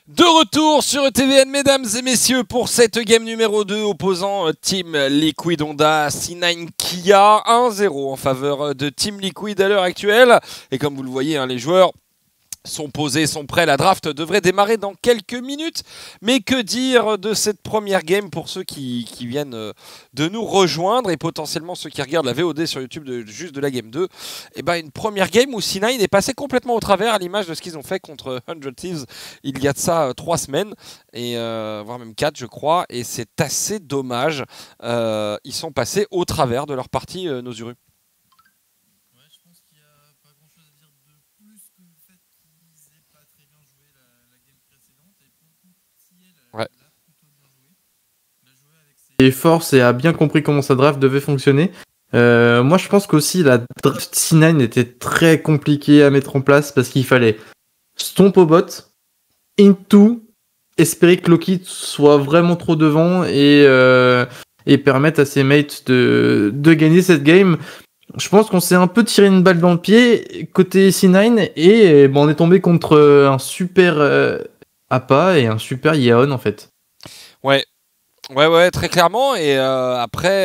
De retour sur ETVN, mesdames et messieurs, pour cette game numéro 2 opposant Team Liquid Honda C9 Kia 1-0 en faveur de Team Liquid à l'heure actuelle. Et comme vous le voyez, les joueurs sont posés, sont prêts. La draft devrait démarrer dans quelques minutes. Mais que dire de cette première game pour ceux qui viennent de nous rejoindre et potentiellement ceux qui regardent la VOD sur YouTube juste de la game 2. Et ben une première game où C9 est passé complètement au travers à l'image de ce qu'ils ont fait contre 100 Thieves il y a de ça 3 semaines, et voire même 4 je crois. Et c'est assez dommage. Ils sont passés au travers de leur partie Nosuru. Ouais. Et force et a bien compris comment sa draft devait fonctionner. Moi je pense qu'aussi la draft C9 était très compliquée à mettre en place parce qu'il fallait stomp au bot, into, espérer que Loki soit vraiment trop devant et permettre à ses mates de gagner cette game. Je pense qu'on s'est un peu tiré une balle dans le pied côté C9 et on est tombé contre un super Appa et un super Yeon en fait. Ouais, très clairement. Et après,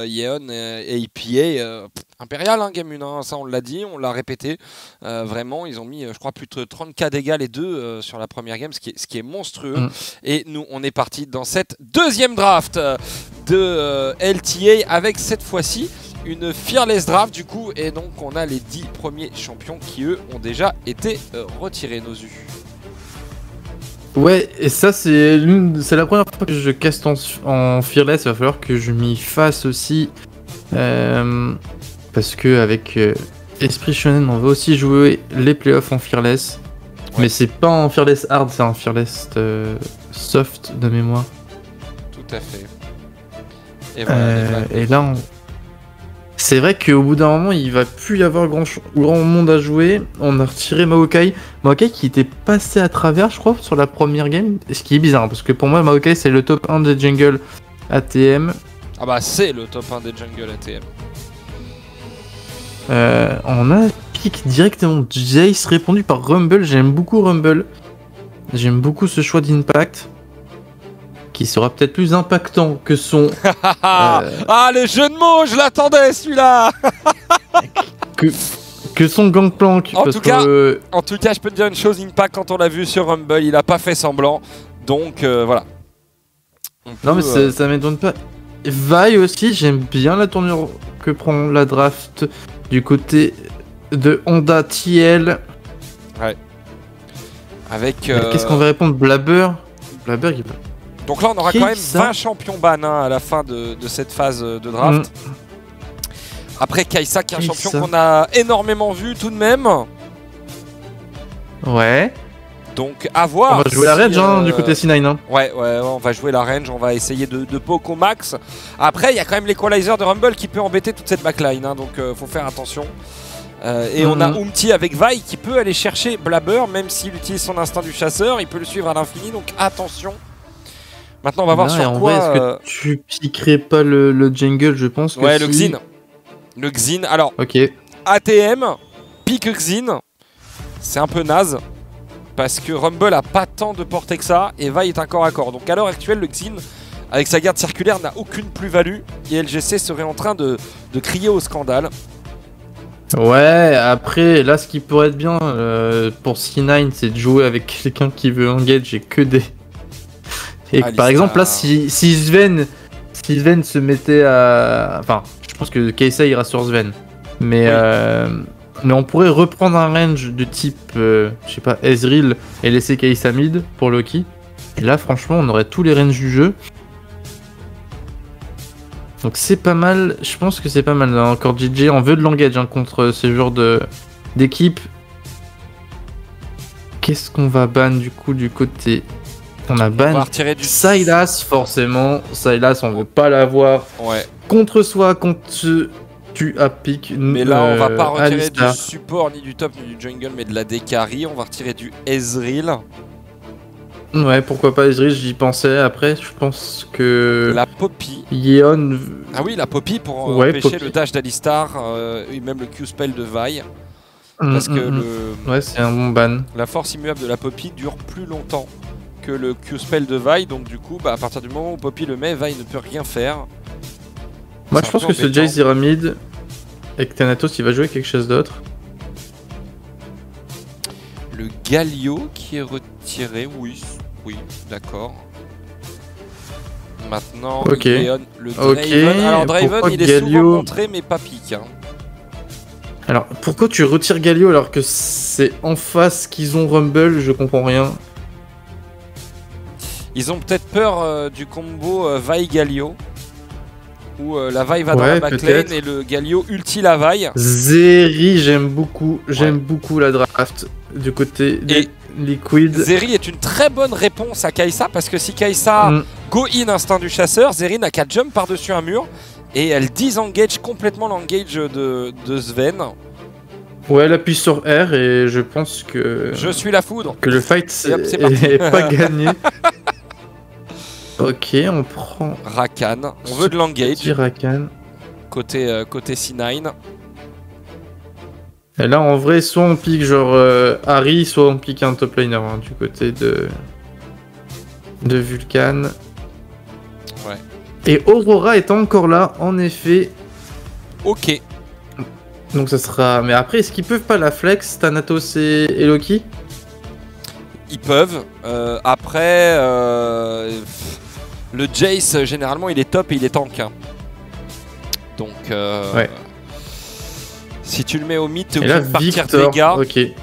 Yeon et APA, Impérial, Game 1, ça on l'a dit, on l'a répété. Vraiment, ils ont mis, je crois, plus de 30k dégâts les deux sur la première game, ce qui est monstrueux. Et nous, on est parti dans cette deuxième draft de LTA avec cette fois-ci une fearless draft du coup. Et donc, on a les 10 premiers champions qui, eux, ont déjà été retirés, Nosu. Ouais, et ça c'est la première fois que je caste en fearless, il va falloir que je m'y fasse aussi. Parce que avec Esprit Shonen, on va aussi jouer les playoffs en fearless. Ouais. Mais c'est pas en fearless hard, c'est en fearless soft de mémoire. Tout à fait. Et, voilà, et là, c'est vrai qu'au bout d'un moment, il va plus y avoir grand monde à jouer. On a retiré Maokai. Maokai qui était passé à travers, je crois, sur la première game. Ce qui est bizarre, parce que pour moi, Maokai, c'est le top 1 des jungle ATM. Ah bah, c'est le top 1 des jungle ATM. On a pick directement Jace répondu par Rumble. J'aime beaucoup Rumble. J'aime beaucoup ce choix d'impact. Qui sera peut-être plus impactant que son... Ah, le jeu de mots, je l'attendais celui-là. que son Gangplank. En tout cas, je peux te dire une chose, Impact, quand on l'a vu sur Rumble, il a pas fait semblant. Donc, voilà. Non, mais ça m'étonne pas. Vi aussi, j'aime bien la tournure que prend la draft du côté de Honda TL. Ouais. Avec... Qu'est-ce qu'on va répondre? Blabber, il est pas... Donc là, on aura quand même 20 champions ban à la fin de cette phase de draft. Après, Kai'Sa, qui est un champion qu'on a énormément vu tout de même. Ouais. Donc, à voir. On va jouer la range du côté C9. Ouais, on va jouer la range. On va essayer de poke au max. Après, il y a quand même l'equalizer de Rumble qui peut embêter toute cette backline. Donc, faut faire attention. Et on a Umti avec Vi qui peut aller chercher Blabber, même s'il utilise son instinct du chasseur. Il peut le suivre à l'infini. Donc, attention. Maintenant, on va voir sur quoi... Est-ce que tu piquerais pas le jungle, je pense que ouais, le Xin. Le Xin. Alors, ATM, pique Xin. C'est un peu naze. Parce que Rumble a pas tant de portée que ça. Et Vi est un corps à corps. Donc, à l'heure actuelle, le Xin, avec sa garde circulaire, n'a aucune plus-value. Et LGC serait en train de crier au scandale. Ouais, après, là, ce qui pourrait être bien pour C9, c'est de jouer avec quelqu'un qui veut engage et que des... Et par exemple, là, si Sven se mettait à... Enfin, je pense que Kai'Sa ira sur Sven. Mais, mais on pourrait reprendre un range de type, je sais pas, Ezreal et laisser Kai'Sa mid pour Loki. Et là, franchement, on aurait tous les ranges du jeu. Donc c'est pas mal, je pense que c'est pas mal. Là, encore JJ, on veut de l'engage contre ce genre d'équipe. Qu'est-ce qu'on va ban du coup du côté... On a ban Sylas, forcément. Sylas, on veut pas l'avoir contre soi, contre tu as pick. Mais là, on va pas retirer du support, ni du top, ni du jungle, mais de la Dekari. On va retirer du Ezreal. Ouais, pourquoi pas Ezreal, j'y pensais. Après, je pense que... La Poppy. Yeon... Ah oui, la Poppy pour empêcher le dash d'Alistar, et même le Q-spell de Vi. Parce que ouais, c'est un bon ban. La force immuable de la Poppy dure plus longtemps que le Q-Spell de Vi, donc du coup, à partir du moment où Poppy le met, Vi ne peut rien faire. Moi je pense que ce Jace ira mid et que Thanatos il va jouer quelque chose d'autre. Le Galio qui est retiré, oui, d'accord. Maintenant, ok. le Draven. Alors Draven, pourquoi il est Galio... souvent montré, mais pas pique. Hein. Alors, pourquoi tu retires Galio alors que c'est en face qu'ils ont Rumble? Je comprends rien. Ils ont peut-être peur du combo Vi-Galio. Où la Vi va dans la backlane et le Galio ulti la Vi. Zeri, j'aime beaucoup la draft du côté des Liquid. Zeri est une très bonne réponse à Kai'Sa parce que si Kai'Sa go in instinct du chasseur, Zeri n'a qu'à jump par-dessus un mur et elle disengage complètement l'engage de Sven. Ouais, elle appuie sur R et je pense que... Je suis la foudre. Que le fight est pas gagné. Ok, on prend... Rakan, on veut de l'engage. Rakan. Côté C9. Et là, en vrai, soit on pique genre Harry, soit on pique un top laner du côté de Vulcan. Ouais. Et Aurora est encore là, en effet. Ok. Donc ça sera... Mais après, est-ce qu'ils peuvent pas la flex, Thanatos et Loki? Ils peuvent. Après, le Jace, généralement, il est top et il est tank. Hein. Donc, ouais. Si tu le mets au mid, t'es obligé de partir Victor, de dégâts. ok.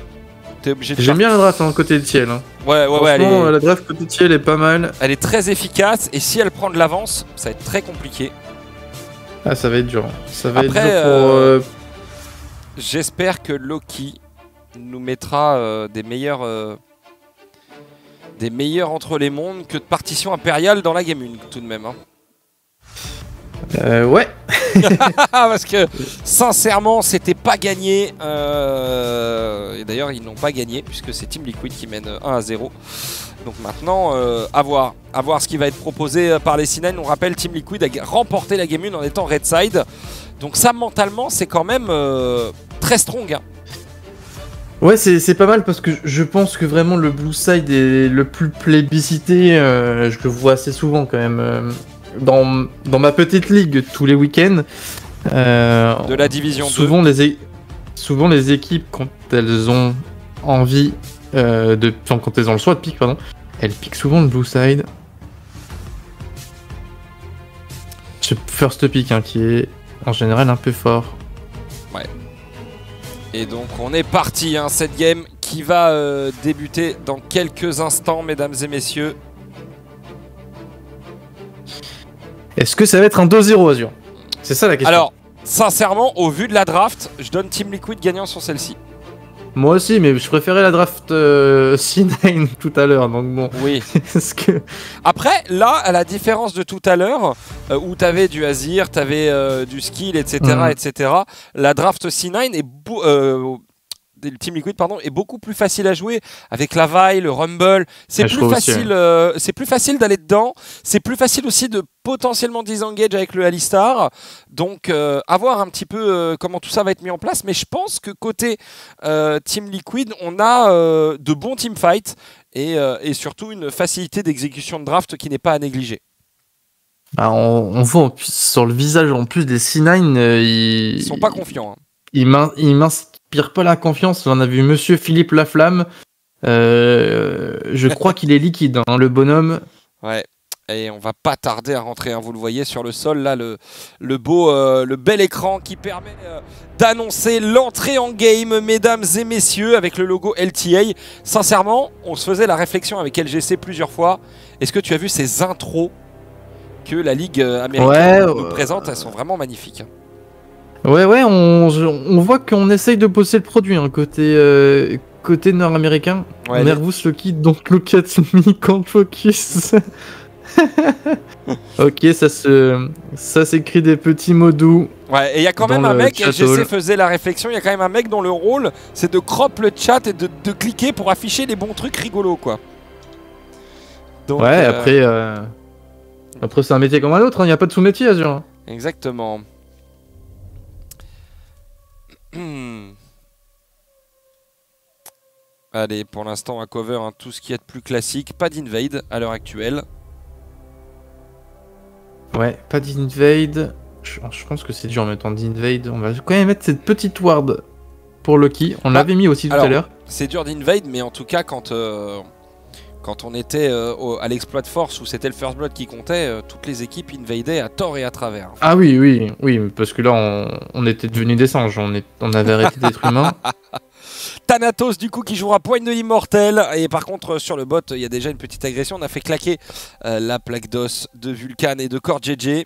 T'es obligé de J'aime bien la draft côté de Tiel. Hein. Ouais, la draft côté de Tiel est pas mal. Elle est très efficace et si elle prend de l'avance, ça va être très compliqué. Ah, ça va être dur. Ça va Après, être dur pour... J'espère que Loki nous mettra des meilleurs entre les mondes que de partition impériale dans la Game 1 tout de même. Hein. Ouais. Parce que sincèrement, c'était pas gagné. Et d'ailleurs, ils n'ont pas gagné puisque c'est Team Liquid qui mène 1-0. Donc maintenant, à voir ce qui va être proposé par les C9. On rappelle, Team Liquid a remporté la Game 1 en étant Red Side. Donc ça, mentalement, c'est quand même très strong. Hein. Ouais, c'est pas mal parce que je pense que vraiment le Blue Side est le plus plébiscité. Je le vois assez souvent quand même. Dans ma petite ligue tous les week-ends. De la division 2. Souvent les équipes, quand elles ont envie quand elles ont le choix de pick, pardon, elles piquent souvent le Blue Side. Ce first pick qui est en général un peu fort. Ouais. Et donc on est parti, cette game qui va débuter dans quelques instants, mesdames et messieurs. Est-ce que ça va être un 2-0 Azure? C'est ça la question. Alors, sincèrement, au vu de la draft, je donne Team Liquid gagnant sur celle-ci. Moi aussi, mais je préférais la draft C9 tout à l'heure, donc bon. Oui. que... Après, là, à la différence de tout à l'heure, où tu avais du Azir, tu avais du skill, etc., la draft C9 est le Team Liquid est beaucoup plus facile à jouer avec la Vi, le Rumble. C'est plus facile, c'est plus facile d'aller dedans. C'est plus facile aussi de potentiellement disengage avec le Alistar. Donc, à voir un petit peu comment tout ça va être mis en place. Mais je pense que côté Team Liquid, on a de bons teamfights et surtout une facilité d'exécution de draft qui n'est pas à négliger. Ah, on voit en plus, sur le visage en plus des C9, ils sont pas confiants. Hein. Ils m'inspirent pas la confiance. On a vu Monsieur Philippe Laflamme. Je crois qu'il est liquide, le bonhomme. Ouais. Et on va pas tarder à rentrer. Vous le voyez sur le sol là, le bel écran qui permet d'annoncer l'entrée en game, mesdames et messieurs, avec le logo LTA. Sincèrement, on se faisait la réflexion avec LGC plusieurs fois. Est-ce que tu as vu ces intros que la Ligue américaine nous présente? Elles sont vraiment magnifiques. Ouais, on voit qu'on essaye de pousser le produit, côté nord-américain. Ouais, Nervous Loki, don't look at me, can't focus. Ok, ça s'écrit des petits mots doux. Ouais, et il y a quand même un mec, LGC faisait la réflexion, il y a quand même un mec dont le rôle, c'est de crop le chat et de cliquer pour afficher les bons trucs rigolos, quoi. Donc, ouais, après c'est un métier comme un autre, il n'y a pas de sous-métier, Azure. Exactement. Allez, pour l'instant, à cover, hein, tout ce qui est de plus classique. Pas d'invade à l'heure actuelle. Ouais, pas d'invade. Je pense que c'est dur en mettant d'invade. On va quand même mettre cette petite ward pour Loki. On l'avait mis aussi tout à l'heure. C'est dur d'invade, mais en tout cas, quand on était à l'exploit de force où c'était le first blood qui comptait, toutes les équipes invadaient à tort et à travers. Ah oui, parce que là, on était devenus des singes. On avait arrêté d'être humains. Thanatos du coup qui jouera poigne de l'immortel, et par contre sur le bot il y a déjà une petite agression, on a fait claquer la plaque d'os de Vulcan et de Core JJ.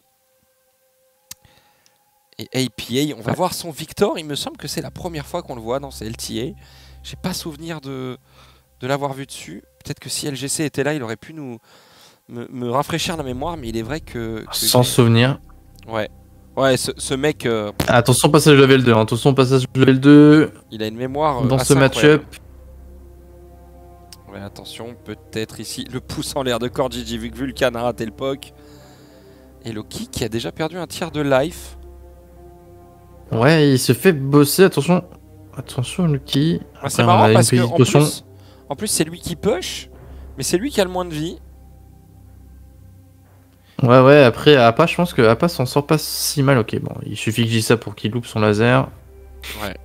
Et APA, on va voir son Victor, il me semble que c'est la première fois qu'on le voit dans ces LTA. J'ai pas souvenir de l'avoir vu dessus, peut-être que si LGC était là il aurait pu me rafraîchir la mémoire, mais il est vrai que sans souvenir. Ouais, ce mec... Attention passage level 2, attention passage level 2. Il a une mémoire dans ce match-up. Ouais, attention, peut-être ici le pouce en l'air de Core JJ vu que Vulcan a raté le POC. Et Loki qui a déjà perdu un tiers de life. Ouais, il se fait bosser, attention Loki. Ouais, c'est marrant parce que en plus c'est lui qui push, mais c'est lui qui a le moins de vie. Ouais, après, Appa, je pense que Appa s'en sort pas si mal. Ok, bon, il suffit que je dise ça pour qu'il loupe son laser. Ouais.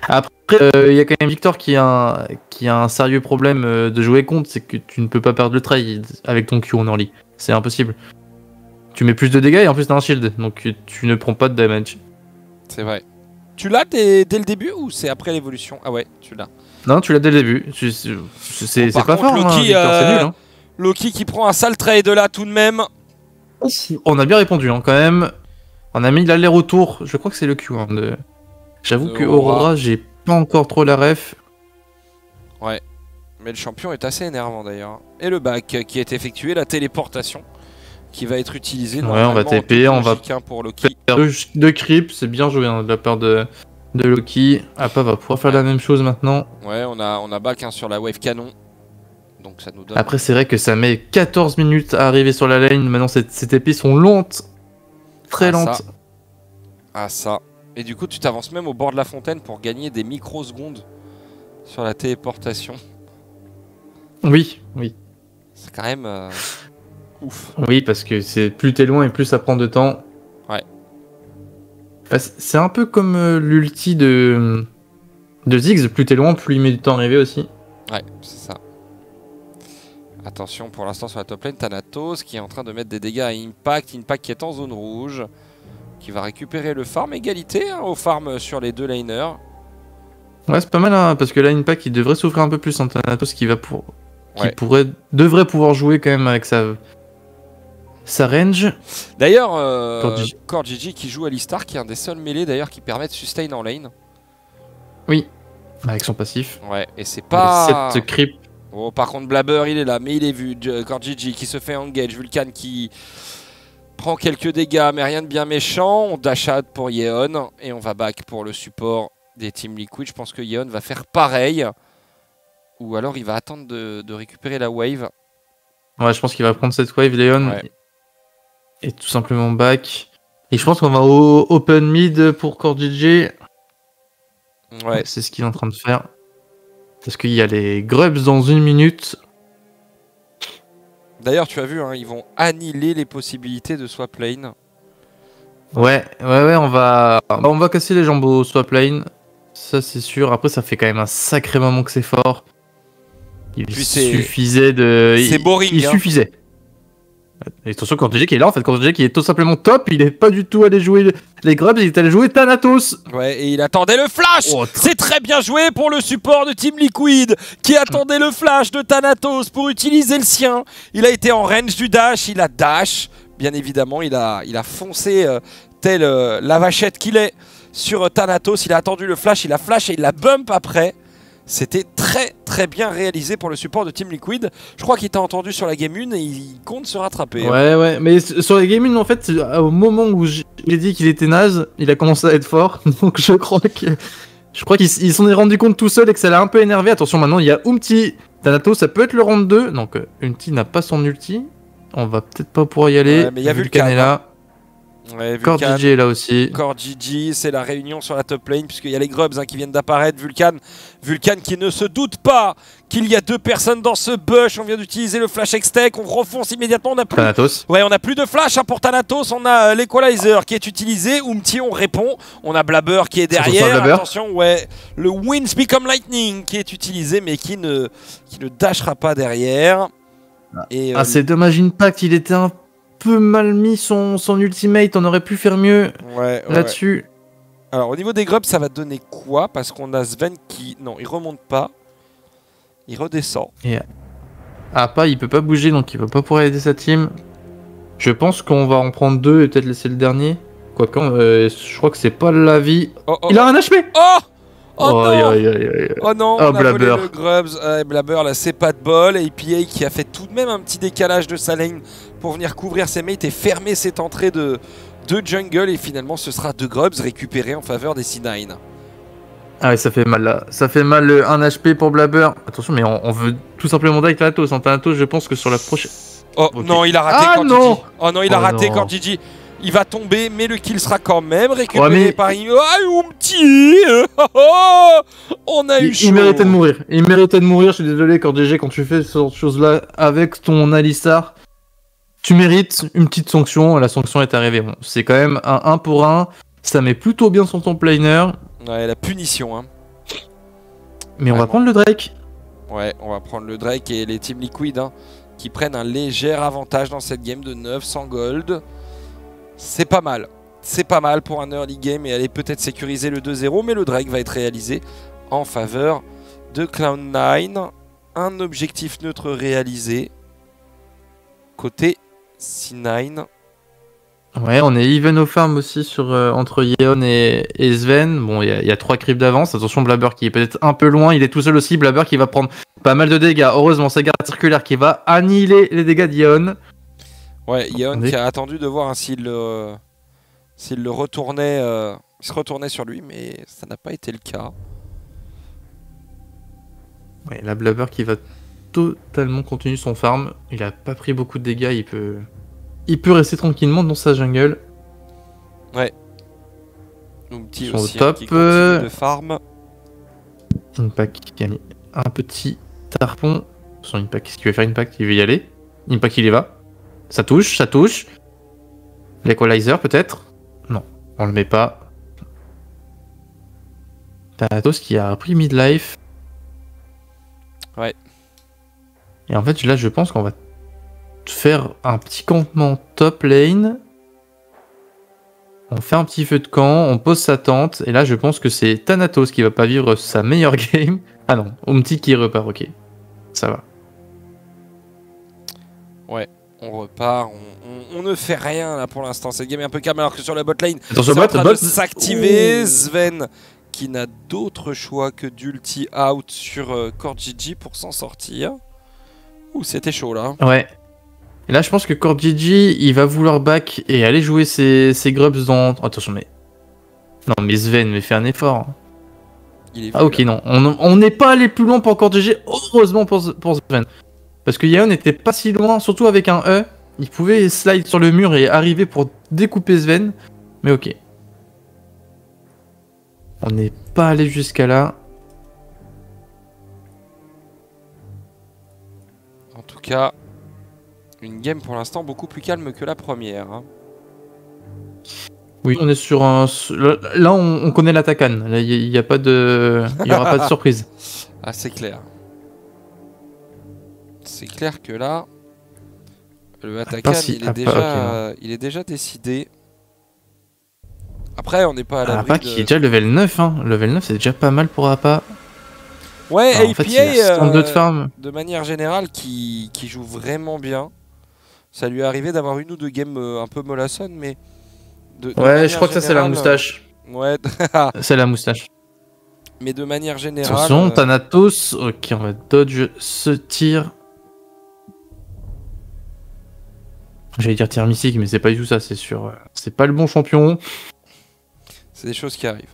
Après, il y a quand même Victor qui a un sérieux problème de jouer contre, c'est que tu ne peux pas perdre le try avec ton Q en early. C'est impossible. Tu mets plus de dégâts et en plus t'as un shield, donc tu ne prends pas de damage. C'est vrai. Tu l'as dès le début ou c'est après l'évolution? Ah ouais, tu l'as. Non, tu l'as dès le début. C'est bon, pas fort, Loki, hein, Victor, c'est nul. Hein. Loki qui prend un sale trade là tout de même. On a bien répondu hein, quand même. On a mis l'aller-retour. Je crois que c'est le Q. Hein, J'avoue que Aurora, j'ai pas encore trop la ref. Ouais. Mais le champion est assez énervant d'ailleurs. Et le back qui est effectué, la téléportation qui va être utilisée. Ouais, on va TP, on va pour Loki. Faire deux creeps, c'est bien joué hein, de la part de Loki. Appa va pouvoir faire la même chose maintenant. Ouais, on a back hein, sur la wave canon. Donc ça nous donne... Après, c'est vrai que ça met 14 minutes à arriver sur la lane. Maintenant, ces TP sont lentes. Très lentes. Ça. Et du coup, tu t'avances même au bord de la fontaine pour gagner des microsecondes sur la téléportation. Oui. C'est quand même ouf. Oui, parce que plus t'es loin et plus ça prend de temps. Ouais. Bah, c'est un peu comme l'ulti de Ziggs. Plus t'es loin, plus il met du temps à arriver aussi. Ouais, c'est ça. Attention pour l'instant sur la top lane, Thanatos qui est en train de mettre des dégâts à Impact. Impact qui est en zone rouge, qui va récupérer le farm. Égalité hein, au farm sur les deux laners. Ouais, c'est pas mal hein, parce que là, Impact il devrait souffrir un peu plus. Hein, Thanatos qui devrait pouvoir jouer quand même avec sa range. D'ailleurs, Core JJ qui joue Alistar, qui est un des seuls mêlés d'ailleurs qui permet de sustain en lane. Oui, avec son passif. Ouais, et c'est pas... Cette creep. Oh, par contre, Blabber il est là, mais il est vu. Core JJ qui se fait engage. Vulcan qui prend quelques dégâts, mais rien de bien méchant. On dash out pour Yeon et on va back pour le support des Team Liquid. Je pense que Yeon va faire pareil. Ou alors il va attendre de récupérer la wave. Ouais, je pense qu'il va prendre cette wave, Léon. Ouais. Et tout simplement back. Et je pense qu'on va au open mid pour Core JJ. Ouais. C'est ce qu'il est en train de faire. Parce qu'il y a les grubs dans 1 minute. D'ailleurs, tu as vu, hein, ils vont annihiler les possibilités de swap lane. Ouais, on va casser les jambes au swap lane. Ça, c'est sûr. Après, ça fait quand même un sacré moment que c'est fort. Il suffisait de... C'est boring. Il suffisait. Et attention, Core JJ qui est là, en fait, Core JJ qui est tout simplement top, il est pas du tout allé jouer les grubs, il est allé jouer Thanatos. Ouais, et il attendait le flash. C'est très bien joué pour le support de Team Liquid, qui attendait le flash de Thanatos pour utiliser le sien. Il a été en range du dash, il a dash, bien évidemment, il a foncé tel la vachette qu'il est sur Thanatos, il a attendu le flash, il a flash et il l'a bump après. C'était très bien réalisé pour le support de Team Liquid. Je crois qu'il t'a entendu sur la game 1 et il compte se rattraper. Ouais, mais sur la game 1 en fait, au moment où j'ai dit qu'il était naze, il a commencé à être fort. Donc je crois qu'il s'en est rendu compte tout seul et que ça l'a un peu énervé. Attention, maintenant il y a Umti. Thanatos, ça peut être le round 2. Donc Umti n'a pas son ulti. On va peut-être pas pouvoir y aller. Ouais, mais il y a Vulcan là. Ouais, Core Vulcan. GG est là aussi. Core GG, c'est la réunion sur la top lane puisqu'il y a les Grubs qui viennent d'apparaître. Vulcan qui ne se doute pas qu'il y a 2 personnes dans ce bush. On vient d'utiliser le flash extech, on refonce immédiatement. On a plus... Thanatos. Ouais, on a plus de flash pour Thanatos. On a l'Equalizer qui est utilisé. Umti, on répond. On a Blabber qui est derrière. Attention, ouais, le Winds Become Lightning qui est utilisé mais qui ne dashera pas derrière. Et, c'est dommage, Impact, il était un peu mal mis son ultimate, on aurait pu faire mieux là-dessus. Alors au niveau des grubs, ça va donner quoi? Parce qu'on a Sven qui... Non, il remonte pas. Il redescend. Et... il peut pas bouger, donc il va pas pouvoir aider sa team. Je pense qu'on va en prendre 2 et peut-être laisser le dernier. Quoique, je crois que c'est pas l'avis. Il a un HP. Oh non, oh non, on a Blabber. volé le Grubs. Blabber, là, c'est pas de bol. APA qui a fait tout de même un petit décalage de sa lane pour venir couvrir ses mates et fermer cette entrée de jungle. Et finalement, ce sera 2 Grubs récupérés en faveur des C9. Ah ouais, ça fait mal là. Ça fait mal, 1 HP pour Blabber. Attention, mais on veut tout simplement avec Thanatos. En Thanatos, je pense que sur la prochaine... Oh non, il a raté Core GG. Oh non, il a raté Core GG. Il va tomber, mais le kill sera quand même récupéré par Umti. On a eu chaud. Il méritait de mourir. Il méritait de mourir. Je suis désolé, Core GG, quand tu fais ce genre de choses-là avec ton Alistar, tu mérites une petite sanction. La sanction est arrivée. Bon, c'est quand même un 1 pour 1. Ça met plutôt bien son top laner. Ouais, la punition. Hein. Mais on va prendre le Drake. Ouais, on va prendre le Drake et les Team Liquid qui prennent un léger avantage dans cette game de 900 gold. C'est pas mal. C'est pas mal pour un early game et aller peut-être sécuriser le 2-0. Mais le Drake va être réalisé en faveur de Cloud9. Un objectif neutre réalisé. Côté C9. Ouais, on est even au farm aussi sur, entre Yeon et Sven. Bon, il y a 3 creeps d'avance. Attention, Blabber qui est peut-être un peu loin. Il est tout seul aussi. Blabber qui va prendre pas mal de dégâts. Heureusement, c'est garde circulaire qui va annihiler les dégâts d'Yeon. Ouais, Yeon qui a attendu de voir s'il le retournait, se retournait sur lui, mais ça n'a pas été le cas. Ouais, la Blabber qui va totalement continuer son farm. Il a pas pris beaucoup de dégâts, il peut rester tranquillement dans sa jungle. Ouais. Umti son aussi top, qui continue de farm. Impact qui a mis un petit tarpon. Son Impact, qu'est-ce qu'il veut faire Impact? Il veut y aller. Impact il y va. Ça touche, ça touche. L'Equalizer peut-être? Non, on le met pas. Thanatos qui a pris midlife. Ouais. Et en fait là je pense qu'on va faire un petit campement top lane. On fait un petit feu de camp, on pose sa tente. Et là je pense que c'est Thanatos qui va pas vivre sa meilleure game. Ah non, Umti qui repart, ok. Ça va. Ouais. On repart, on ne fait rien là pour l'instant. Cette game est un peu calme alors que sur la bot lane, Attention, c'est en train de s'activer. Sven qui n'a d'autre choix que d'ulti out sur Core GG pour s'en sortir. Ouh, c'était chaud là. Ouais. Et là je pense que Core GG il va vouloir back et aller jouer ses grubs dans... Attention mais... Non mais Sven, mais fais un effort. Ok, non. On n'est pas allé plus loin pour Core GG, heureusement pour Sven. Parce que Yeon n'était pas si loin, surtout avec un E. Il pouvait slide sur le mur et arriver pour découper Sven. Mais ok. On n'est pas allé jusqu'à là. En tout cas, une game pour l'instant beaucoup plus calme que la première. Hein. Oui, on est sur un... Là, on connaît l'attaquant. Il n'y a pas de... Il n'y aura pas de surprise. Ah, c'est clair. C'est clair que là, le attaquant, il est déjà décidé. Après, on n'est pas à l'abri Appa qui est déjà level 9. Hein. Level 9, c'est déjà pas mal pour Appa. Ouais, en fait, de manière générale, qui joue vraiment bien. Ça lui est arrivé d'avoir une ou deux games un peu mollassonnes, mais... ouais, je crois que ça, c'est la moustache. Ouais. C'est la moustache. Mais de manière générale... Attention, Thanatos. Ok, on va dodge ce tir. J'allais dire tir mystique, mais c'est pas du tout ça, c'est sûr. C'est pas le bon champion. C'est des choses qui arrivent.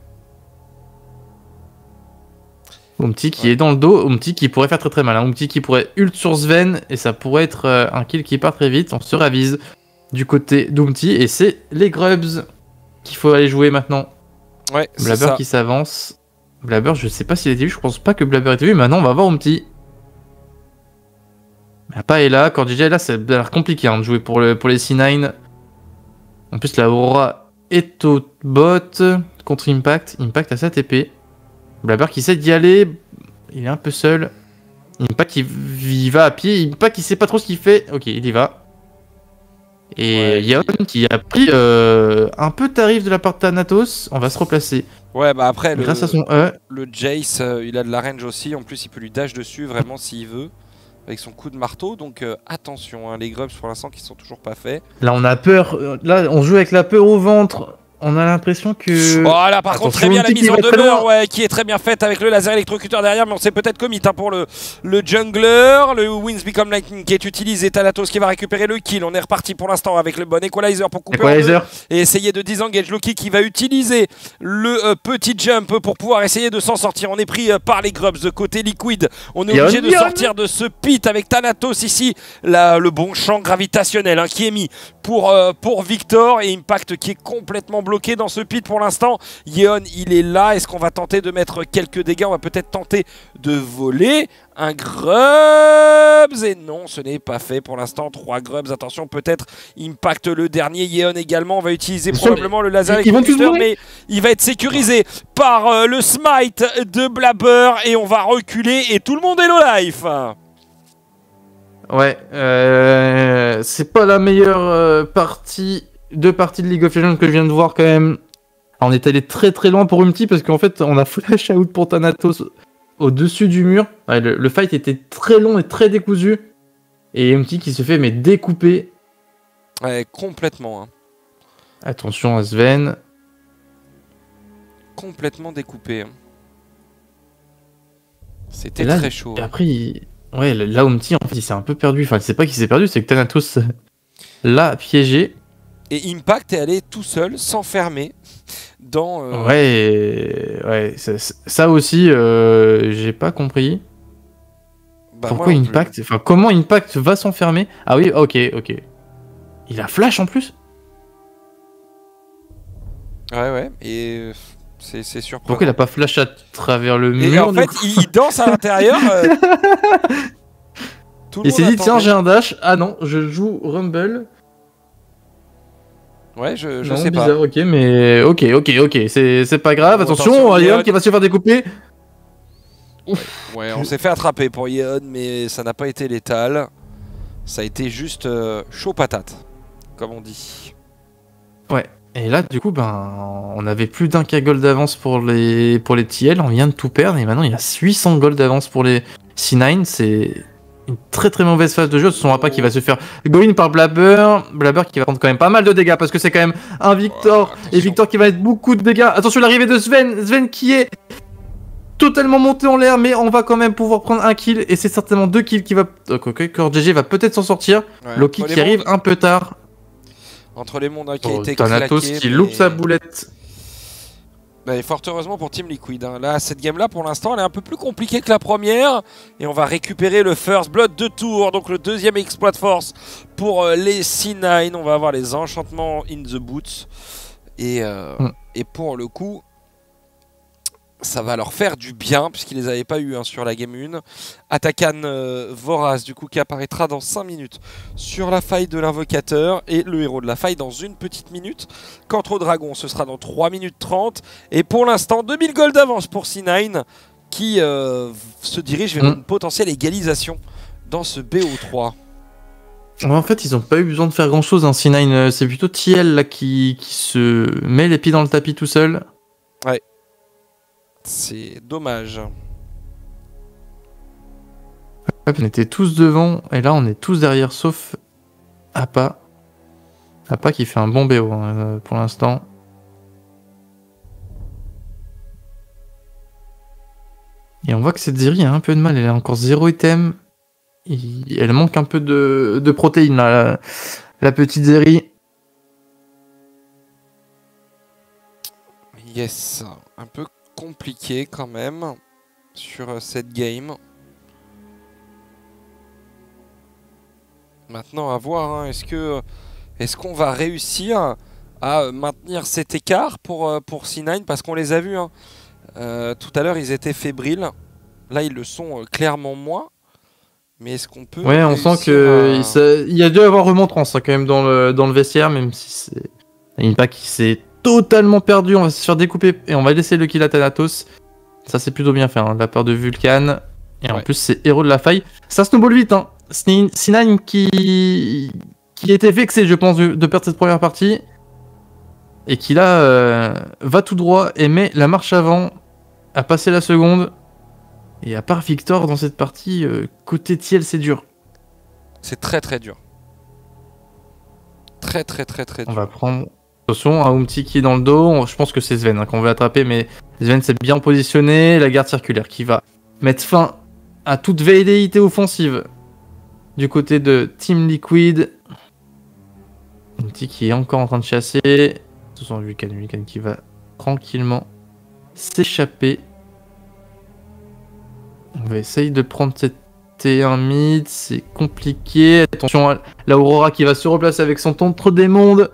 Umti qui est dans le dos, Umti qui pourrait faire très très mal. Umti qui pourrait ult sur Sven, et ça pourrait être un kill qui part très vite. On se ravise. du côté d'Oumti. Et c'est les Grubs qu'il faut aller jouer maintenant. Ouais, c'est Blabber ça. qui s'avance. Blabber, je sais pas s'il a été vu, je pense pas que Blabber a été vu. Maintenant, on va voir Oumti. Appa est là, quand DJ est là, ça a l'air compliqué hein, de jouer pour les C9. En plus, la Aurora est au bot contre Impact. Impact a sa TP. Blabber qui sait d'y aller. Il est un peu seul. Impact il va à pied. Impact il sait pas trop ce qu'il fait. Ok, il y va. Et Ouais, Yaon qui a pris un peu de tarif de la part de Thanatos. On va se replacer. Ouais, bah après, Grâce à son E. le Jace, il a de la range aussi. En plus, il peut lui dash dessus vraiment s'il veut. Avec son coup de marteau. Donc attention, hein, les Grubs pour l'instant qui sont toujours pas faits. Là, on a peur. Là, on joue avec la peur au ventre. On a l'impression que. Oh là, par contre, très bien la mise en demeure, ouais, qui est très bien faite avec le laser électrocuteur derrière, mais on s'est peut-être commit hein, pour le jungler. Le Winds Become Lightning qui est utilisé, Thanatos qui va récupérer le kill. On est reparti pour l'instant avec le bon equalizer pour couper en deux et essayer de disengage Loki qui va utiliser le petit jump pour pouvoir essayer de s'en sortir. On est pris par les Grubs de côté Liquid. On est obligé de sortir de ce pit avec Thanatos ici. Le bon champ gravitationnel hein, qui est mis pour Victor et Impact qui est complètement bloqué dans ce pit pour l'instant. Yeon il est là, est-ce qu'on va tenter de mettre quelques dégâts? On va peut-être tenter de voler un Grubs et non ce n'est pas fait pour l'instant. 3 Grubs, attention peut-être Impact le dernier, Yeon également, on va utiliser probablement le laser électrocuteur mais il va être sécurisé par le smite de Blabber et on va reculer et tout le monde est low life. Ouais, c'est pas la meilleure partie de League of Legends que je viens de voir quand même. Alors, on est allé très très loin pour Umti parce qu'en fait on a flash out pour Thanatos au-dessus du mur. Ouais, le fight était très long et très décousu. Et Umti qui se fait mais découper. Ouais, complètement. Hein. Attention à Sven. Complètement découpé. Hein. C'était très chaud. Et après, ouais, là Umti en fait il s'est un peu perdu. Enfin, c'est pas qu'il s'est perdu, c'est que Thanatos l'a piégé. Et Impact est allé tout seul, s'enfermer dans... Ouais, ça aussi, j'ai pas compris. Bah, pourquoi Impact, enfin comment Impact va s'enfermer? Ah oui, ok. Il a flash en plus? Ouais, et c'est surprenant. Pourquoi il a pas flash à travers le mur? Et en fait, il danse à l'intérieur. Il s'est dit, tiens, j'ai un dash. Ah non, je joue Rumble. Ouais, je non, sais bizarre, pas. Ok, mais ok, c'est pas grave. Bon, attention, Yeon qui va se faire découper. Ouais, on s'est fait attraper pour Yeon, mais ça n'a pas été létal. Ça a été juste chaud patate, comme on dit. Ouais. Et là, du coup, on avait plus d'un K gold d'avance pour les TL. On vient de tout perdre et maintenant il y a 800 gold d'avance pour les C9. C'est une très très mauvaise phase de jeu. Ce sont pas qui va se faire go in par Blabber. Blabber qui va prendre quand même pas mal de dégâts parce que c'est quand même un Victor. Et Victor qui va mettre beaucoup de dégâts. Attention, l'arrivée de Sven. Sven qui est totalement monté en l'air, mais on va quand même pouvoir prendre un kill. Et c'est certainement 2 kills qui va. GG va peut-être s'en sortir. Ouais, Loki qui arrive un peu tard. Entre les mondes qui a été Thanatos claqué, qui loupe sa boulette. Et fort heureusement pour Team Liquid. Hein. Là, cette game-là, pour l'instant, elle est un peu plus compliquée que la première. Et on va récupérer le First Blood de tour. Donc le deuxième exploit de force pour les C9. On va avoir les enchantements in the boots. Et pour le coup, ça va leur faire du bien, puisqu'ils les avaient pas eu sur la game 1. Atakan Voraz, du coup, qui apparaîtra dans 5 minutes sur la faille de l'invocateur. Et le héros de la faille dans une petite minute. Quant au dragon, ce sera dans 3 minutes 30. Et pour l'instant, 2000 gold d'avance pour C9, qui se dirige vers une potentielle égalisation dans ce BO3. En fait, ils ont pas eu besoin de faire grand chose. Hein. C9, c'est plutôt TL là, qui se met les pieds dans le tapis tout seul. Ouais. C'est dommage. On était tous devant et là on est tous derrière sauf Appa. Appa qui fait un bon BO pour l'instant. Et on voit que cette Zeri a un peu de mal. Elle a encore 0 item. Elle manque un peu de protéines là, la petite Zeri. Yes, un peu compliqué quand même sur cette game. Maintenant à voir, hein, est-ce que Est-ce qu'on va réussir à maintenir cet écart pour C9? Parce qu'on les a vus, hein. Tout à l'heure, ils étaient fébriles. Là, ils le sont clairement moins. Mais est-ce qu'on peut... Ouais, on sent que il y a dû avoir remontrance hein, quand même dans le vestiaire, même si c'est Impact qui s'est totalement perdu. On va se faire découper et on va laisser le kill à Thanatos. Ça, c'est plutôt bien fait, hein, de la part de Vulcan. Et en plus, c'est héros de la faille. Ça snowball vite, hein. C9 qui était vexé, je pense, de perdre cette première partie. Et qui là va tout droit et met la marche avant à passer la seconde. Et à part Victor dans cette partie, côté Tiel, c'est dur. C'est très très dur. Très dur. On va prendre... Attention, un Umti qui est dans le dos. Je pense que c'est Sven hein, qu'on veut attraper, mais Sven s'est bien positionné. La garde circulaire qui va mettre fin à toute velléité offensive du côté de Team Liquid. Umti qui est encore en train de chasser. Attention, Vulcan qui va tranquillement s'échapper. On va essayer de prendre cette T1 mid, c'est compliqué. Attention à la Aurora qui va se replacer avec son contre des mondes.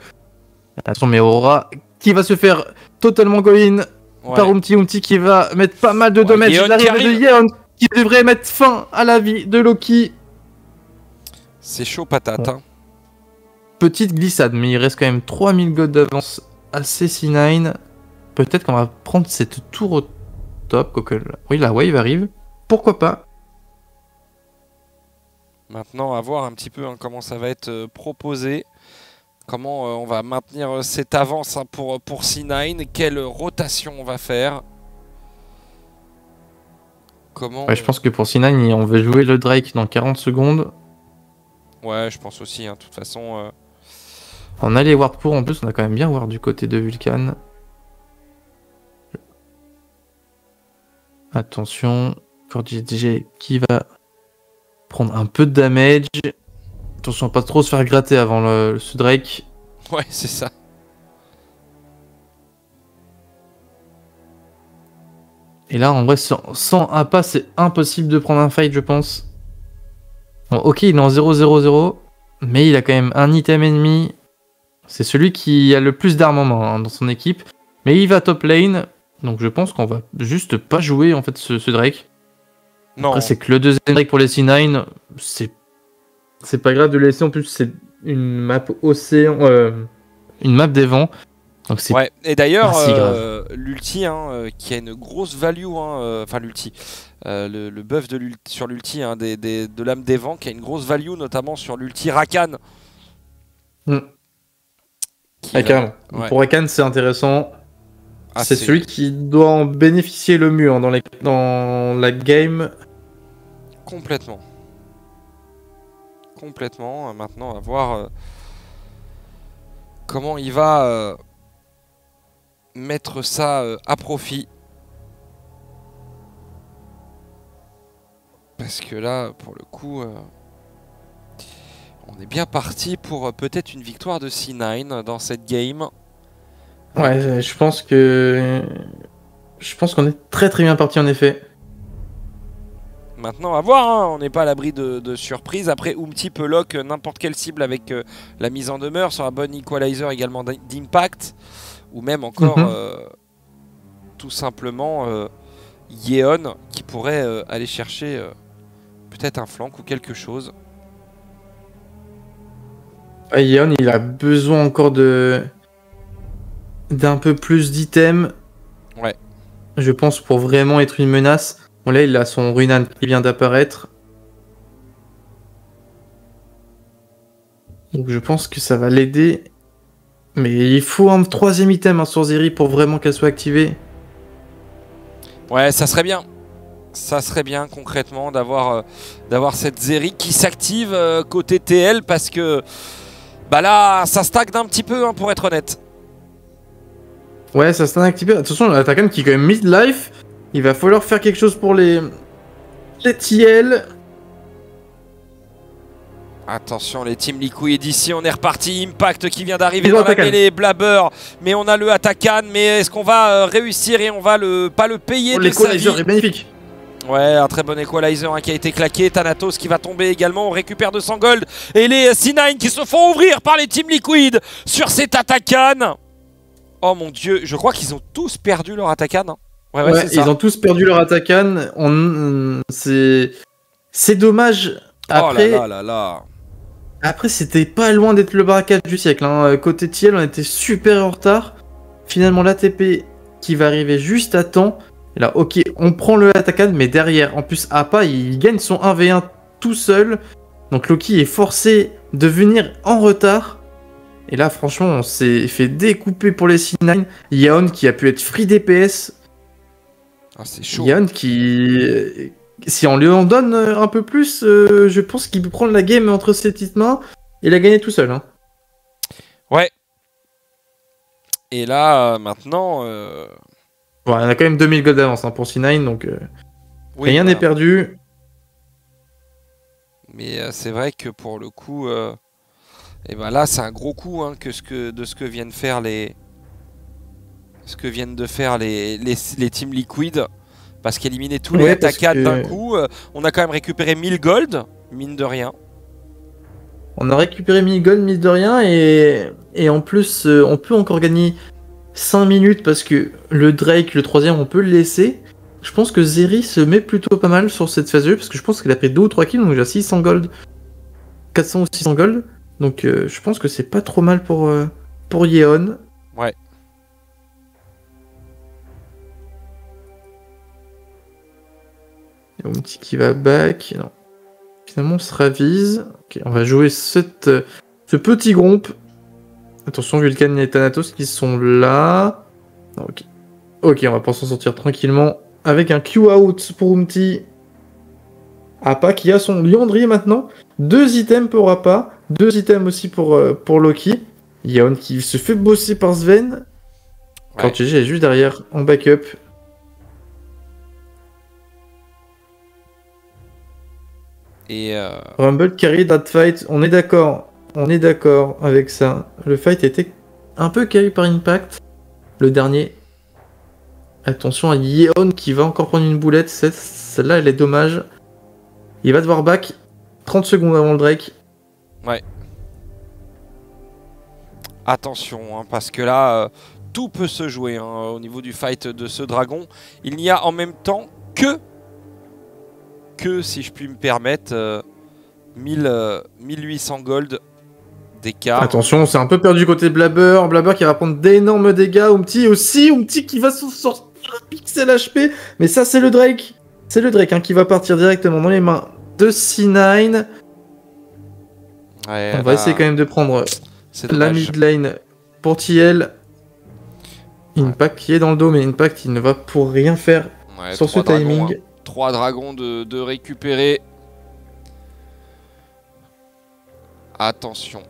Attention, mais Aurora qui va se faire totalement go-in par Umti qui va mettre pas mal de dommages. L'arrivée de Yeon qui devrait mettre fin à la vie de Loki. C'est chaud patate. Hein. Petite glissade, mais il reste quand même 3000 gold d'avance à C9. Peut-être qu'on va prendre cette tour au top. Oui, la wave arrive. Pourquoi pas? Maintenant, à voir un petit peu hein, comment ça va être proposé. Comment on va maintenir cette avance hein, pour C9. Quelle rotation on va faire. Comment je pense que pour C9, on veut jouer le Drake dans 40 secondes. Ouais, je pense aussi. Hein, de toute façon... On a les ward pour. En plus, on a quand même bien ward du côté de Vulcan. Attention... DJ qui va prendre un peu de damage. Attention à pas trop se faire gratter avant ce Drake. Ouais, c'est ça. Et là, en vrai, sans un pas, c'est impossible de prendre un fight, je pense. Bon, ok, il est en 0-0-0, mais il a quand même un item ennemi. C'est celui qui a le plus d'armement hein, dans son équipe. Mais il va top lane, donc je pense qu'on va juste pas jouer en fait ce Drake. Non. Après, c'est que le deuxième Drake pour les C9, c'est pas grave de le laisser. En plus, c'est une map océan, une map des vents. Donc c'est et d'ailleurs, l'ulti, hein, qui a une grosse value, hein, enfin l'ulti, le buff sur l'ulti hein, de l'âme des vents, qui a une grosse value, notamment sur l'ulti Rakan. Rakan. Pour Rakan, c'est intéressant. C'est celui qui doit en bénéficier le mieux hein, dans la game. Complètement. Maintenant, on va voir comment il va mettre ça à profit. Parce que là, pour le coup, on est bien parti pour peut-être une victoire de C9 dans cette game. Ouais, je pense qu'on est très bien parti en effet. Maintenant, à voir, hein. On n'est pas à l'abri de surprises. Après, Umti peut lock n'importe quelle cible avec la mise en demeure sur un bon equalizer également d'impact. Ou même encore, tout simplement, Yeon qui pourrait aller chercher peut-être un flank ou quelque chose. Yeon, il a besoin encore d'un peu plus d'items. Ouais. Je pense pour vraiment être une menace. Bon là il a son Runan qui vient d'apparaître. Donc je pense que ça va l'aider. Mais il faut un troisième item hein, sur Zeri pour vraiment qu'elle soit activée. Ouais, ça serait bien. Ça serait bien concrètement d'avoir cette Zeri qui s'active côté TL parce que bah là ça stagne un petit peu hein, pour être honnête. Ouais, ça stagne un petit peu. Attention, l'attaquant qui est quand même mid-life. Il va falloir faire quelque chose pour les TL. Attention les Team Liquid, ici on est reparti. Impact qui vient d'arriver dans la mêlée, Blabber. Mais on a le Atakan, mais est-ce qu'on va réussir et on va pas le payer de sa vie? L'équalizer est magnifique. Ouais, un très bon equalizer qui a été claqué. Thanatos qui va tomber également. On récupère 200 gold. Et les C9 qui se font ouvrir par les Team Liquid sur cet Atakan. Oh mon dieu, je crois qu'ils ont tous perdu leur Atakan. Hein. Ouais, c'est ça. Ils ont tous perdu leur Atakan. C'est dommage. Après, oh là là. Après, c'était pas loin d'être le braquage du siècle. Hein. Côté TL, on était super en retard. Finalement, l'ATP qui va arriver juste à temps. Et là, ok, on prend le Atakan, mais derrière, en plus, Appa, il gagne son 1v1 tout seul. Donc Loki est forcé de venir en retard. Et là, franchement, on s'est fait découper pour les C9. Yaon qui a pu être free DPS. Ah, c'est chaud. Yaon qui... Si on lui en donne un peu plus, je pense qu'il peut prendre la game entre ses petites mains et la gagner tout seul. Hein. Ouais. Et là, maintenant... Bon, on a quand même 2000 gold d'avance hein, pour C9, donc oui, rien n'est perdu. Mais c'est vrai que pour le coup... Et ben là, c'est un gros coup hein, de ce que viennent faire les... Ce que viennent de faire les Team Liquid. Parce qu'éliminer tous les Atakan d'un coup, on a quand même récupéré 1000 gold, mine de rien. On a récupéré 1000 gold, mine de rien, et en plus, on peut encore gagner 5 minutes parce que le Drake, le troisième, on peut le laisser. Je pense que Zeri se met plutôt pas mal sur cette phase 2 parce que je pense qu'il a pris 2 ou 3 kills, donc déjà 600 gold, 400 ou 600 gold. Donc je pense que c'est pas trop mal pour Yeon. Ouais. Umti qui va back. Non. Finalement, on se ravise. Ok, on va jouer ce petit groupe. Attention, Vulcan et Thanatos qui sont là. Non, ok. Ok, on va pouvoir s'en sortir tranquillement. Avec un Q-out pour Umti. Appa qui a son Liandry maintenant. 2 items pour Appa. 2 items aussi pour Loki. Yaon qui se fait bosser par Sven. Ouais. Quand GG est juste derrière en backup. Et Rumble carry that fight, on est d'accord avec ça. Le fight était un peu carry par Impact, le dernier. Attention à Yeon qui va encore prendre une boulette, celle-là elle est dommage. Il va devoir back 30 secondes avant le Drake. Ouais. Attention, hein, parce que là, tout peut se jouer hein, au niveau du fight de ce dragon. Il n'y a en même temps que si je puis me permettre, 1800 gold d'écart. Attention, c'est un peu perdu côté Blabber. Blabber qui va prendre d'énormes dégâts. Umti aussi, Umti qui va sortir un pixel HP. Mais ça, c'est le Drake. C'est le Drake hein, qui va partir directement dans les mains de C9. Ouais, on va essayer quand même de prendre la mid lane pour TL. Impact qui est dans le dos, mais Impact il ne va pour rien faire sur ce timing. 3 dragons de récupérer. Attention,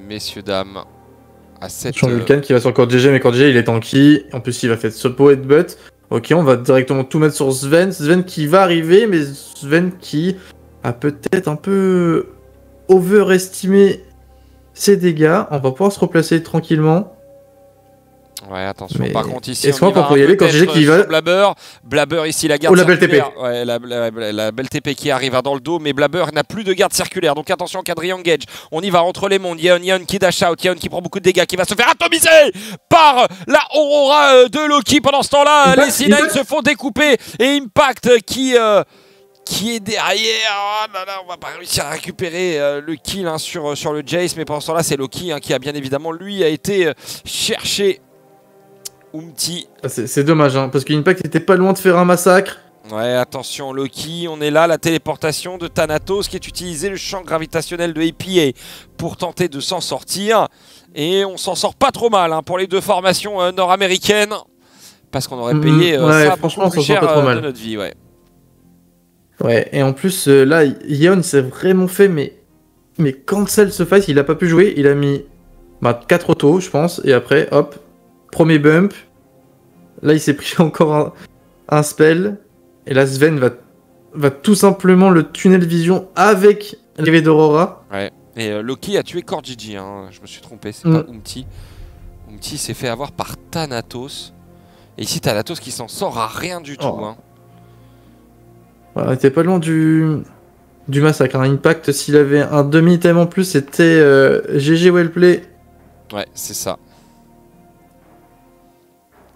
messieurs, dames. À cette... Vulcan qui va sur CordGG, mais CordGG il est tanky. En plus, il va faire Sopo headbutt. Ok, on va directement tout mettre sur Sven. Sven qui va arriver, mais Sven qui a peut-être un peu overestimé ses dégâts. On va pouvoir se replacer tranquillement. Ouais, attention. Mais par contre, ici, on va y aller quand j'ai qui va. Blabber, ici, la garde la belle TP. Ouais, la belle TP qui arrive dans le dos, mais Blabber n'a plus de garde circulaire. Donc attention, quadrille engage. On y va entre les mondes. Yeon qui dash out. Yeon qui prend beaucoup de dégâts, qui va se faire atomiser par la Aurora de Loki. Pendant ce temps-là, les C9 se font découper. Et Impact qui est derrière. Oh là là, on va pas réussir à récupérer le kill hein, sur le Jace. Mais pendant ce temps-là, c'est Loki hein, qui a bien évidemment, lui, a été cherché Umti. C'est dommage, hein, parce qu'Impact était pas loin de faire un massacre. Ouais, attention, Loki, on est là, la téléportation de Thanatos qui est utilisé, le champ gravitationnel de APA pour tenter de s'en sortir. Et on s'en sort pas trop mal hein, pour les deux formations nord-américaines. Parce qu'on aurait payé ça beaucoup plus cher de notre vie, ouais. Ouais, et en plus, là, Yeon s'est vraiment fait, mais cancel ce fight, il a pas pu jouer, il a mis 4 autos, je pense, et après, hop, premier bump. Là, il s'est pris encore un spell. Et là, Sven va tout simplement le tunnel vision avec l'arrivée d'Aurora. Ouais, et Loki a tué CordGG, hein. Je me suis trompé, c'est pas Umti. Umti s'est fait avoir par Thanatos. Et ici, Thanatos qui s'en sort à rien du tout. Hein. Voilà, on était pas loin du massacre. Hein. Impact, s'il avait un demi-thème en plus, c'était GG Wellplay. Ouais, c'est ça.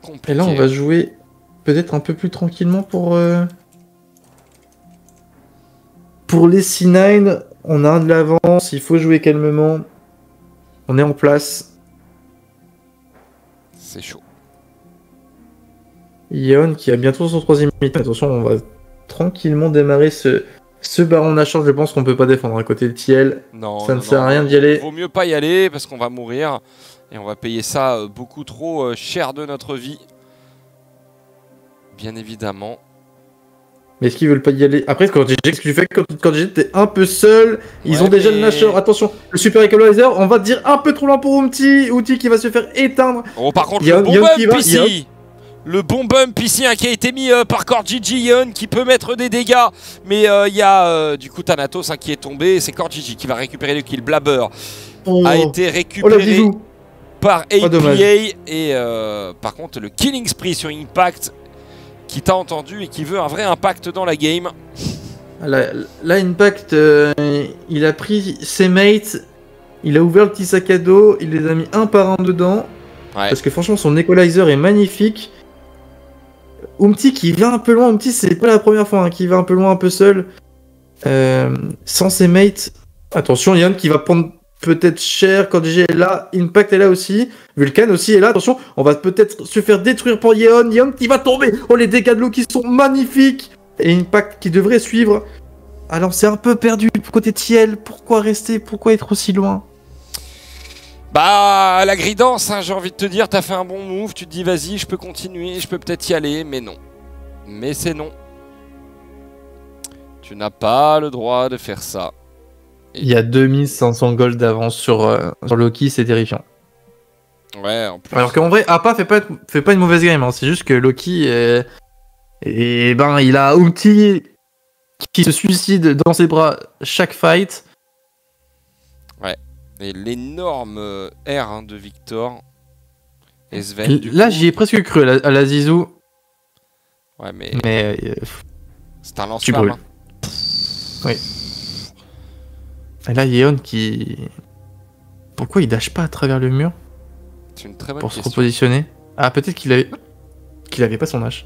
Compliqué. Et là, on va jouer peut-être un peu plus tranquillement pour les C9. On a un de l'avance, il faut jouer calmement. On est en place. C'est chaud. Yeon qui a bientôt son 3ème item. Attention, on va tranquillement démarrer ce baron Nashor. Je pense qu'on peut pas défendre à côté de TL. Non, ça non, ne sert à non, rien d'y aller. Vaut mieux pas y aller parce qu'on va mourir et on va payer ça beaucoup trop cher de notre vie. Bien évidemment. Mais est-ce qu'ils veulent pas y aller? Après, quand ce que tu fais, quand j'étais un peu seul, ils ont déjà le Nashor. Attention, le Super Equalizer, on va dire un peu trop lent pour Outi. Outi qui va se faire éteindre. Oh, par contre, le bon bump ici. Le bon bump ici qui a été mis par KoreGG. Yeon qui peut mettre des dégâts. Mais il y a du coup Thanatos qui est tombé. C'est KoreGG qui va récupérer le kill. Blabber a été récupéré par APA. Et par contre, le killing spree sur Impact qui t'a entendu et qui veut un vrai impact dans la game. Là Impact, il a pris ses mates, il a ouvert le petit sac à dos, il les a mis un par un dedans. Ouais. Parce que franchement, son equalizer est magnifique. Umti qui va un peu loin, Umti c'est pas la première fois qu'il va un peu loin, un peu seul. Sans ses mates. Attention, Yann qui va prendre peut-être cher quand GG est là. Impact est là aussi. Vulcan aussi est là. Attention, on va peut-être se faire détruire pour Yeon. Yeon qui va tomber. Oh, les dégâts de l'eau qui sont magnifiques. Et Impact qui devrait suivre. Alors, c'est un peu perdu côté Tiel. Pourquoi rester? Pourquoi être aussi loin? Bah, la gridance, j'ai envie de te dire. T'as fait un bon move. Tu te dis, vas-y, je peux continuer. Je peux peut-être y aller. Mais non. Mais c'est non. Tu n'as pas le droit de faire ça. Il y a 2500 gold d'avance sur Loki, c'est terrifiant. Ouais, en plus. Alors qu'en vrai, Appa fait pas une mauvaise game, hein. C'est juste que Loki, il a Ulti qui se suicide dans ses bras chaque fight. Ouais, et l'énorme R de Victor. Et Sven, là, j'y ai presque cru à la Zizou. Ouais, mais c'est un lance-flamme. Oui. Et là, Yeon qui... Pourquoi il dash pas à travers le mur? C'est une très bonne question. Pour se repositionner. Ah, peut-être qu'il avait pas son H.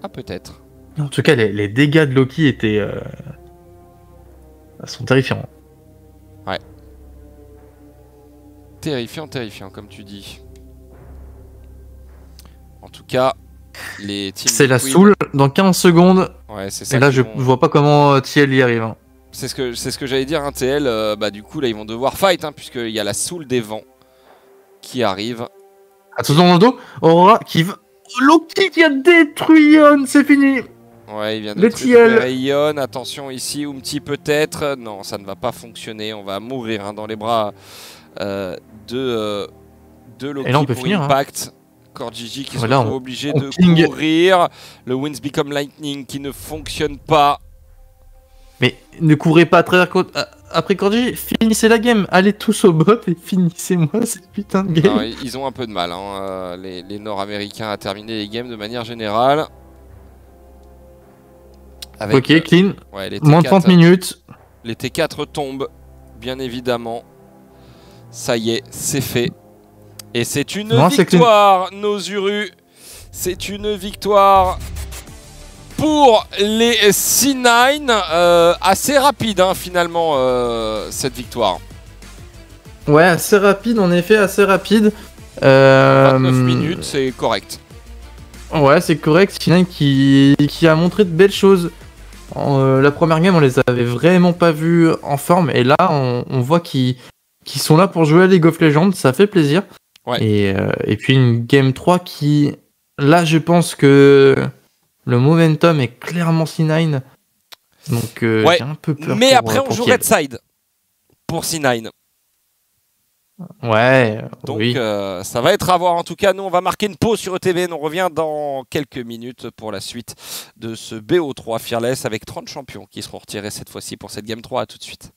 Ah, peut-être. En tout cas, les dégâts de Loki étaient... sont terrifiants. Ouais. Terrifiant, comme tu dis. En tout cas, les teams... C'est la soul dans 15 secondes. Ouais, c'est ça. Et là, je vois pas comment TL y arrive. Hein. C'est ce que j'allais dire, hein, TL. Bah, du coup, là, ils vont devoir fight, hein, puisqu'il y a la soul des vents qui arrive. Attention dans le dos. Aurora qui va... Loki qui a détruit Yeon, c'est fini. Ouais, il vient de récupérer Yeon. Attention ici, Umti peut-être. Non, ça ne va pas fonctionner. On va mourir hein, dans les bras de Loki. Et là, on peut pour finir. Impact. KoreGG qui sont obligés de courir. Le Winds Become Lightning qui ne fonctionne pas. Mais ne courez pas à travers après KoreGG, finissez la game, allez tous au bot et finissez-moi cette putain de game. Non, ils ont un peu de mal, hein, les Nord-Américains, à terminer les games de manière générale. Avec, ok, clean, ouais, moins de 30 minutes. Les T4 tombent, bien évidemment. Ça y est, c'est fait. Et c'est une victoire, Nozuru. C'est une victoire pour les C9, assez rapide hein, finalement cette victoire. Ouais, assez rapide, en effet, assez rapide. 29 minutes, c'est correct. Ouais, c'est correct. C9 qui a montré de belles choses. La première game, on les avait vraiment pas vus en forme. Et là, on voit qu'ils sont là pour jouer à League of Legends. Ça fait plaisir. Ouais. Et puis une game 3 qui... Là, je pense que... Le momentum est clairement C9. Donc, ouais. j'ai un peu peur. Mais après, on joue Red Side pour C9. Ouais. Donc, oui. Ça va être à voir. En tout cas, nous, on va marquer une pause sur ETVN. On revient dans quelques minutes pour la suite de ce BO3 Fearless avec 30 champions qui seront retirés cette fois-ci pour cette Game 3. À tout de suite.